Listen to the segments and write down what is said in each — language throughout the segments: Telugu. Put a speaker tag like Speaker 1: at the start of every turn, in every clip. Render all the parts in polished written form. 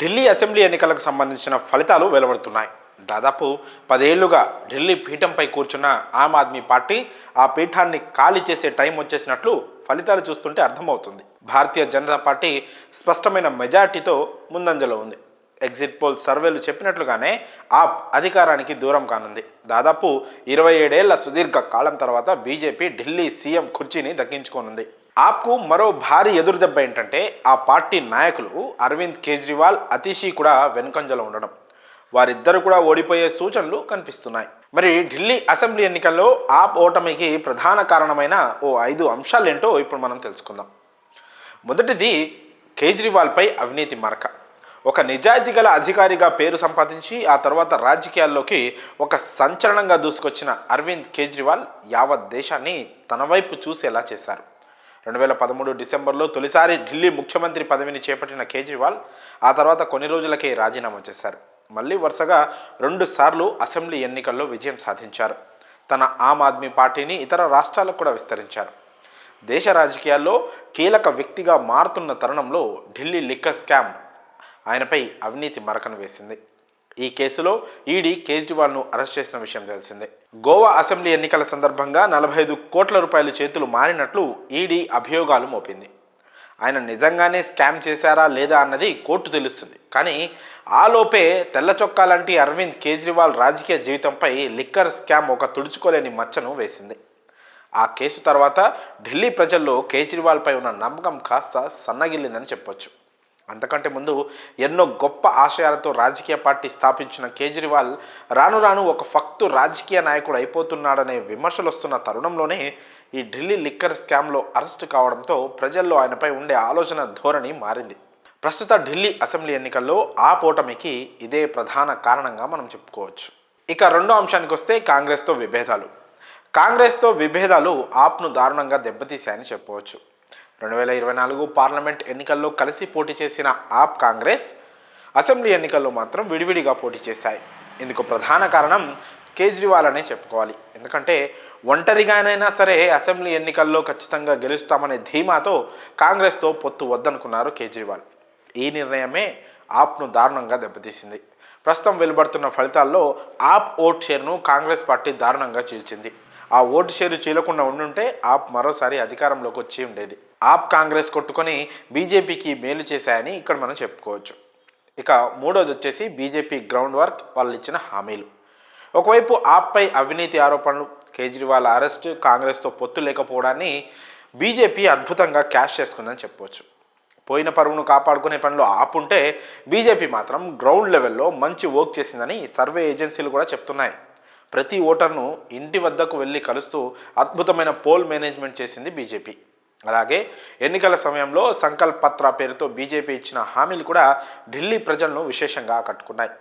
Speaker 1: ఢిల్లీ అసెంబ్లీ ఎన్నికలకు సంబంధించిన ఫలితాలు వెలువడుతున్నాయి. దాదాపు 10 ఏళ్లుగా ఢిల్లీ పీఠంపై కూర్చున్న ఆమ్ ఆద్మీ పార్టీ ఆ పీఠాన్ని ఖాళీ చేసే టైం వచ్చేసినట్లు ఫలితాలు చూస్తుంటే అర్థమవుతుంది. భారతీయ జనతా పార్టీ స్పష్టమైన మెజార్టీతో ముందంజలో ఉంది. ఎగ్జిట్ పోల్ సర్వేలు చెప్పినట్లుగానే ఆప్ అధికారానికి దూరం కానుంది. దాదాపు 27 ఏళ్ల సుదీర్ఘ కాలం తర్వాత బీజేపీ ఢిల్లీ సీఎం కుర్చీని దక్కించుకోనుంది. ఆప్కు మరో భారీ ఎదురుదెబ్బ ఏంటంటే ఆ పార్టీ నాయకులు అరవింద్ కేజ్రీవాల్, అతిషి కూడా వెనుకంజలో ఉండడం. వారిద్దరు కూడా ఓడిపోయే సూచనలు కనిపిస్తున్నాయి. మరి ఢిల్లీ అసెంబ్లీ ఎన్నికల్లో ఆప్ ఓటమికి ప్రధాన కారణమైన ఓ 5 అంశాలేంటో ఇప్పుడు మనం తెలుసుకుందాం. మొదటిది కేజ్రీవాల్పై అవినీతి మరక. ఒక నిజాయితీ గల అధికారిగా పేరు సంపాదించి ఆ తర్వాత రాజకీయాల్లోకి ఒక సంచలనంగా దూసుకొచ్చిన అరవింద్ కేజ్రీవాల్ యావత్ దేశాన్ని తన వైపు చూసేలా చేశారు. 2013 డిసెంబర్లో తొలిసారి ఢిల్లీ ముఖ్యమంత్రి పదవిని చేపట్టిన కేజ్రీవాల్ ఆ తర్వాత కొన్ని రోజులకే రాజీనామా చేశారు. మళ్ళీ వరుసగా 2 సార్లు అసెంబ్లీ ఎన్నికల్లో విజయం సాధించారు. తన ఆమ్ ఆద్మీ పార్టీని ఇతర రాష్ట్రాలకు కూడా విస్తరించారు. దేశ రాజకీయాల్లో కీలక వ్యక్తిగా మారుతున్న తరుణంలో ఢిల్లీ లిక్కర్ స్కామ్ ఆయనపై అవినీతి మరకను వేసింది. ఈ కేసులో ఈడీ కేజ్రీవాల్ను అరెస్ట్ చేసిన విషయం తెలిసిందే. గోవా అసెంబ్లీ ఎన్నికల సందర్భంగా 45 కోట్ల రూపాయల చేతులు మారినట్లు ఈడీ అభియోగాలు మోపింది. ఆయన నిజంగానే స్కామ్ చేశారా లేదా అన్నది కోర్టు తెలుస్తుంది. కానీ ఆలోపే తెల్ల చొక్కా లాంటి అరవింద్ కేజ్రీవాల్ రాజకీయ జీవితంపై లిక్కర్ స్కామ్ ఒక తుడుచుకోలేని మచ్చను వేసింది. ఆ కేసు తర్వాత ఢిల్లీ ప్రజల్లో కేజ్రీవాల్పై ఉన్న నమ్మకం కాస్త సన్నగిల్లిందని చెప్పొచ్చు. అంతకంటే ముందు ఎన్నో గొప్ప ఆశయాలతో రాజకీయ పార్టీ స్థాపించిన కేజ్రీవాల్ రాను రాను ఒక ఫక్తు రాజకీయ నాయకుడు అయిపోతున్నాడనే విమర్శలు వస్తున్న తరుణంలోనే ఈ ఢిల్లీ లిక్కర్ స్కామ్లో అరెస్టు కావడంతో ప్రజల్లో ఆయనపై ఉండే ఆలోచన ధోరణి మారింది. ప్రస్తుత ఢిల్లీ అసెంబ్లీ ఎన్నికల్లో ఆ ఓటమికి ఇదే ప్రధాన కారణంగా మనం చెప్పుకోవచ్చు. ఇక రెండో అంశానికి వస్తే కాంగ్రెస్తో విభేదాలు ఆప్ను దారుణంగా దెబ్బతీశాయని చెప్పవచ్చు. 2024 పార్లమెంట్ ఎన్నికల్లో కలిసి పోటీ చేసిన ఆప్, కాంగ్రెస్ అసెంబ్లీ ఎన్నికల్లో మాత్రం విడివిడిగా పోటీ చేశాయి. ఇందుకు ప్రధాన కారణం కేజ్రీవాల్ అనే చెప్పుకోవాలి. ఎందుకంటే ఒంటరిగానైనా సరే అసెంబ్లీ ఎన్నికల్లో ఖచ్చితంగా గెలుస్తామనే ధీమాతో కాంగ్రెస్తో పొత్తు వద్దనుకున్నారు కేజ్రీవాల్. ఈ నిర్ణయమే ఆప్ను దారుణంగా దెబ్బతీసింది. ప్రస్తుతం వెలువడుతున్న ఫలితాల్లో ఆప్ ఓట్ షేర్ను కాంగ్రెస్ పార్టీ దారుణంగా చీల్చింది. ఆ ఓటు షేరు చీలకుండా ఉండుంటే ఆప్ మరోసారి అధికారంలోకి వచ్చి ఉండేది. ఆప్, కాంగ్రెస్ కొట్టుకొని బీజేపీకి మేలు చేశాయని ఇక్కడ మనం చెప్పుకోవచ్చు. ఇక మూడోది వచ్చేసి బీజేపీ గ్రౌండ్ వర్క్, వాళ్ళు ఇచ్చిన హామీలు. ఒకవైపు ఆప్పై అవినీతి ఆరోపణలు, కేజ్రీవాల్ అరెస్ట్, కాంగ్రెస్తో పొత్తు లేకపోవడాన్ని బీజేపీ అద్భుతంగా క్యాష్ చేసుకుందని చెప్పవచ్చు. పోయిన పరువును కాపాడుకునే పనిలో ఆపుంటే బీజేపీ మాత్రం గ్రౌండ్ లెవెల్లో మంచి వర్క్ చేసిందని సర్వే ఏజెన్సీలు కూడా చెప్తున్నాయి. ప్రతి ఓటర్ను ఇంటి వద్దకు వెళ్ళి కలుస్తూ అద్భుతమైన పోల్ మేనేజ్మెంట్ చేసింది బీజేపీ. అలాగే ఎన్నికల సమయంలో సంకల్ప్ పత్ర పేరుతో బీజేపీ ఇచ్చిన హామీలు కూడా ఢిల్లీ ప్రజలను విశేషంగా ఆకట్టుకున్నాయి.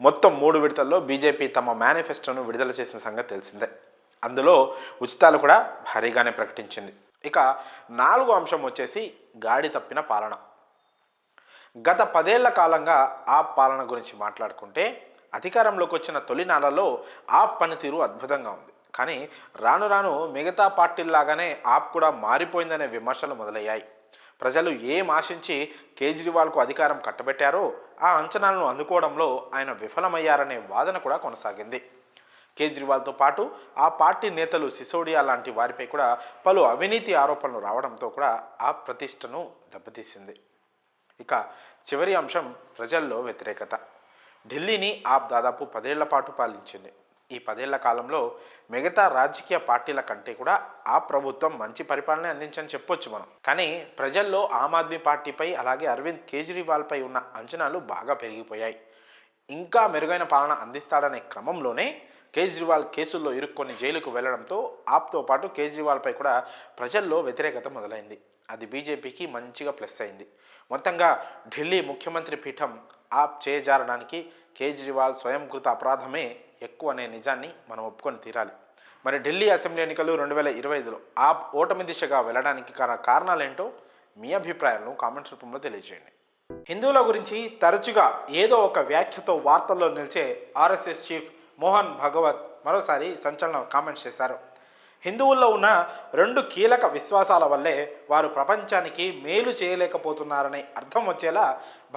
Speaker 1: మొత్తం 3 విడతల్లో బీజేపీ తమ మేనిఫెస్టోను విడుదల చేసిన సంగతి తెలిసిందే. అందులో ఉచితాలు కూడా భారీగానే ప్రకటించింది. ఇక 4వ అంశం వచ్చేసి గాడి తప్పిన పాలన. గత 10 ఏళ్ల కాలంగా ఆ పాలన గురించి మాట్లాడుకుంటే అధికారంలోకి వచ్చిన తొలినాళ్లలో ఆప్ పనితీరు అద్భుతంగా ఉంది. కానీ రాను రాను మిగతా పార్టీల్లాగానే ఆప్ కూడా మారిపోయిందనే విమర్శలు మొదలయ్యాయి. ప్రజలు ఏం ఆశించి కేజ్రీవాల్కు అధికారం కట్టబెట్టారో ఆ అంచనాలను అందుకోవడంలో ఆయన విఫలమయ్యారనే వాదన కూడా కొనసాగింది. కేజ్రీవాల్తో పాటు ఆ పార్టీ నేతలు సిసోడియా లాంటి వారిపై కూడా పలు అవినీతి ఆరోపణలు రావడంతో కూడా ఆ ప్రతిష్టను దెబ్బతీసింది. ఇక చివరి అంశం ప్రజల్లో వ్యతిరేకత. ఢిల్లీని ఆప్ దాదాపు 10 ఏళ్ల పాటు పాలించింది. ఈ 10 ఏళ్ల కాలంలో మిగతా రాజకీయ పార్టీల కంటే కూడా ఆ ప్రభుత్వం మంచి పరిపాలన అందించని చెప్పొచ్చు మనం. కానీ ప్రజల్లో ఆమ్ ఆద్మీ పార్టీపై అలాగే అరవింద్ కేజ్రీవాల్పై ఉన్న అంచనాలు బాగా పెరిగిపోయాయి. ఇంకా మెరుగైన పాలన అందిస్తాడనే క్రమంలోనే కేజ్రీవాల్ కేసుల్లో ఇరుక్కొని జైలుకు వెళ్లడంతో ఆప్తో పాటు కేజ్రీవాల్పై కూడా ప్రజల్లో వ్యతిరేకత మొదలైంది. అది బీజేపీకి మంచిగా ప్లస్ అయింది. మొత్తంగా ఢిల్లీ ముఖ్యమంత్రి పీఠం ఆప్ చేజారడానికి కేజ్రీవాల్ స్వయంకృత అపరాధమే ఎక్కువ అనే నిజాన్ని మనం ఒప్పుకొని తీరాలి. మరి ఢిల్లీ అసెంబ్లీ ఎన్నికలు 2025లో ఆప్ ఓటమి దిశగా వెళ్ళడానికి కారణాలేంటో మీ అభిప్రాయాలను కామెంట్స్ రూపంలో తెలియజేయండి. హిందువుల గురించి తరచుగా ఏదో ఒక వ్యాఖ్యతో వార్తల్లో నిలిచే ఆర్ఎస్ఎస్ చీఫ్ మోహన్ భగవత్ మరోసారి సంచలన కామెంట్స్ చేశారు. హిందువుల్లో ఉన్న రెండు కీలక విశ్వాసాల వల్లే వారు ప్రపంచానికి మేలు చేయలేకపోతున్నారనే అర్థం వచ్చేలా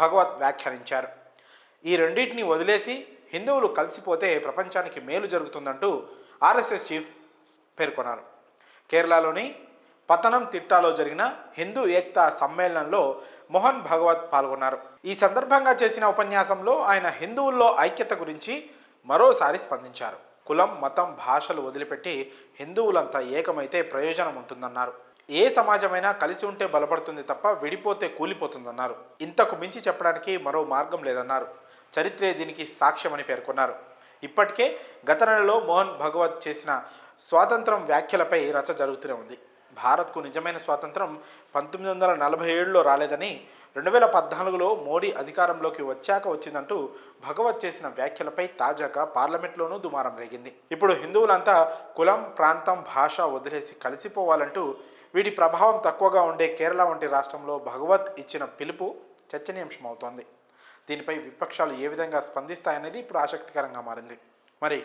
Speaker 1: భగవత్ వ్యాఖ్యానించారు. ఈ రెండింటిని వదిలేసి హిందువులు కలిసిపోతే ప్రపంచానికి మేలు జరుగుతుందంటూ ఆర్ఎస్ఎస్ చీఫ్ పేర్కొన్నారు. కేరళలోని పతనంతిట్టాలో జరిగిన హిందూ ఏక్తా సమ్మేళనంలో మోహన్ భగవత్ పాల్గొన్నారు. ఈ సందర్భంగా చేసిన ఉపన్యాసంలో ఆయన హిందువుల్లో ఐక్యత గురించి మరోసారి స్పందించారు. కులం, మతం, భాషలు వదిలిపెట్టి హిందువులంతా ఏకమైతే ప్రయోజనం ఉంటుందన్నారు. ఏ సమాజమైనా కలిసి ఉంటే బలపడుతుంది తప్ప విడిపోతే కూలిపోతుందన్నారు. ఇంతకు మించి చెప్పడానికి మరో మార్గం లేదన్నారు. చరిత్రే దీనికి సాక్ష్యమని పేర్కొన్నారు. ఇప్పటికే గత నెలలో మోహన్ భగవత్ చేసిన స్వాతంత్రం వ్యాఖ్యలపై రచ జరుగుతూనే ఉంది. భారత్కు నిజమైన స్వాతంత్రం 1947లో రాలేదని 2014లో మోడీ అధికారంలోకి వచ్చాక వచ్చిందంటూ భగవత్ చేసిన వ్యాఖ్యలపై తాజాగా పార్లమెంట్లోనూ దుమారం రేగింది. ఇప్పుడు హిందువులంతా కులం, ప్రాంతం, భాష వదిలేసి కలిసిపోవాలంటూ వీటి ప్రభావం తక్కువగా ఉండే కేరళ వంటి రాష్ట్రంలో భగవత్ ఇచ్చిన పిలుపు చర్చనీయాంశమవుతోంది. దీనిపై విపక్షాలు ఏ విధంగా స్పందిస్తాయనేది ఇప్పుడు ఆసక్తికరంగా మారింది. మరి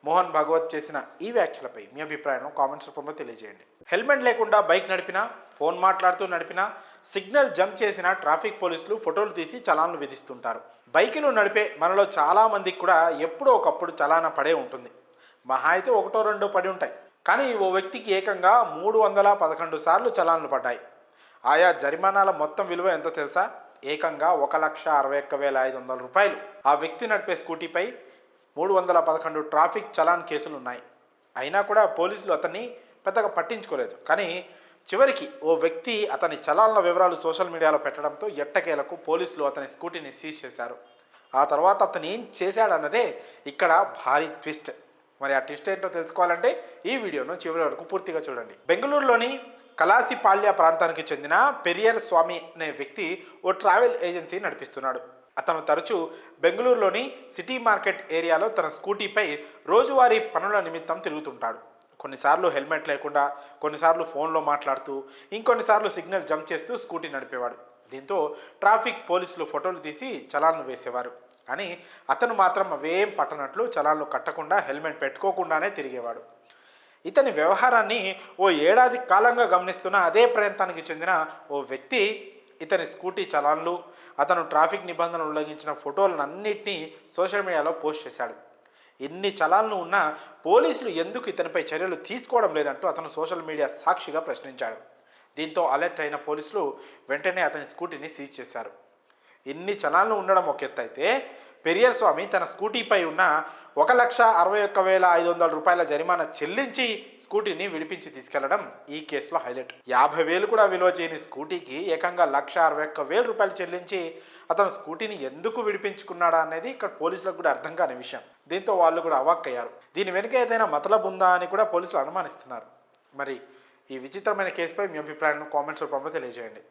Speaker 1: మోహన్ భగవత్ చేసిన ఈ వ్యాఖ్యలపై మీ అభిప్రాయం కామెంట్స్ రూపంలో తెలియజేయండి. హెల్మెట్ లేకుండా బైక్ నడిపినా, ఫోన్ మాట్లాడుతూ నడిపినా, సిగ్నల్ జంప్ చేసిన ట్రాఫిక్ పోలీసులు ఫోటోలు తీసి చలాన్లు విధిస్తుంటారు. బైకులు నడిపే మనలో చాలామందికి కూడా ఎప్పుడో ఒకప్పుడు చలానా పడే ఉంటుంది. మహా అయితే ఒకటో రెండో పడి ఉంటాయి. కానీ ఓ వ్యక్తికి ఏకంగా 311 సార్లు చలాన్లు పడ్డాయి. ఆయా జరిమానాల మొత్తం విలువ ఎంతో తెలుసా? ఏకంగా 1,61,500 రూపాయలు. ఆ వ్యక్తి నడిపే స్కూటీపై 311 ట్రాఫిక్ చలాన్ కేసులు ఉన్నాయి. అయినా కూడా పోలీసులు అతన్ని పెద్దగా పట్టించుకోలేదు. కానీ చివరికి ఓ వ్యక్తి అతని చలాన్ల వివరాలు సోషల్ మీడియాలో పెట్టడంతో ఎట్టకేలకు పోలీసులు అతని స్కూటీని సీజ్ చేశారు. ఆ తర్వాత అతను ఏం చేశాడన్నదే ఇక్కడ భారీ ట్విస్ట్. మరి ఆ ట్విస్ట్ ఏంటో తెలుసుకోవాలంటే ఈ వీడియోను చివరి వరకు పూర్తిగా చూడండి. బెంగళూరులోని కలాసిపాళ్య ప్రాంతానికి చెందిన పెరియర్ స్వామి అనే వ్యక్తి ఓ ట్రావెల్ ఏజెన్సీ నడిపిస్తున్నాడు. అతను తరచూ బెంగళూరులోని సిటీ మార్కెట్ ఏరియాలో తన స్కూటీపై రోజువారీ పనుల నిమిత్తం తిరుగుతుంటాడు. కొన్నిసార్లు హెల్మెట్ లేకుండా, కొన్నిసార్లు ఫోన్లో మాట్లాడుతూ, ఇంకొన్నిసార్లు సిగ్నల్ జంప్ చేస్తూ స్కూటీ నడిపేవాడు. దీంతో ట్రాఫిక్ పోలీసులు ఫోటోలు తీసి చలాన్లు వేసేవారు. కానీ అతను మాత్రం అవేం పట్టనట్లు చలాన్లు కట్టకుండా హెల్మెట్ పెట్టుకోకుండానే తిరిగేవాడు. ఇతని వ్యవహారాన్ని ఓ ఏడాది కాలంగా గమనిస్తున్న అదే ప్రాంతానికి చెందిన ఓ వ్యక్తి ఇతని స్కూటీ చలాన్లు, అతను ట్రాఫిక్ నిబంధనలు ఉల్లంఘించిన ఫోటోలన్నింటినీ సోషల్ మీడియాలో పోస్ట్ చేశాడు. ఇన్ని చలాన్లు ఉన్నా పోలీసులు ఎందుకు ఇతనిపై చర్యలు తీసుకోవడం లేదంటూ అతను సోషల్ మీడియా సాక్షిగా ప్రశ్నించాడు. దీంతో అలర్ట్ అయిన పోలీసులు వెంటనే అతని స్కూటీని సీజ్ చేశారు. ఇన్ని చలాన్లు ఉండడం ఒక ఎత్తు అయితే, పెరియర్ స్వామి తన స్కూటీపై ఉన్న 1,61,500 రూపాయల జరిమానా చెల్లించి స్కూటీని విడిపించి తీసుకెళ్లడం ఈ కేసులో హైలైట్. 50,000 కూడా విలువ చేయని స్కూటీకి ఏకంగా 1,61,000 రూపాయలు చెల్లించి అతను స్కూటీని ఎందుకు విడిపించుకున్నాడా అనేది ఇక్కడ పోలీసులకు కూడా అర్థం కాని విషయం. దీంతో వాళ్ళు కూడా అవాక్కయ్యారు. దీని వెనుక ఏదైనా మతలబ్ ఉందా అని కూడా పోలీసులు అనుమానిస్తున్నారు. మరి ఈ విచిత్రమైన కేసుపై మీ అభిప్రాయాలను కామెంట్స్ రూపంలో తెలియజేయండి.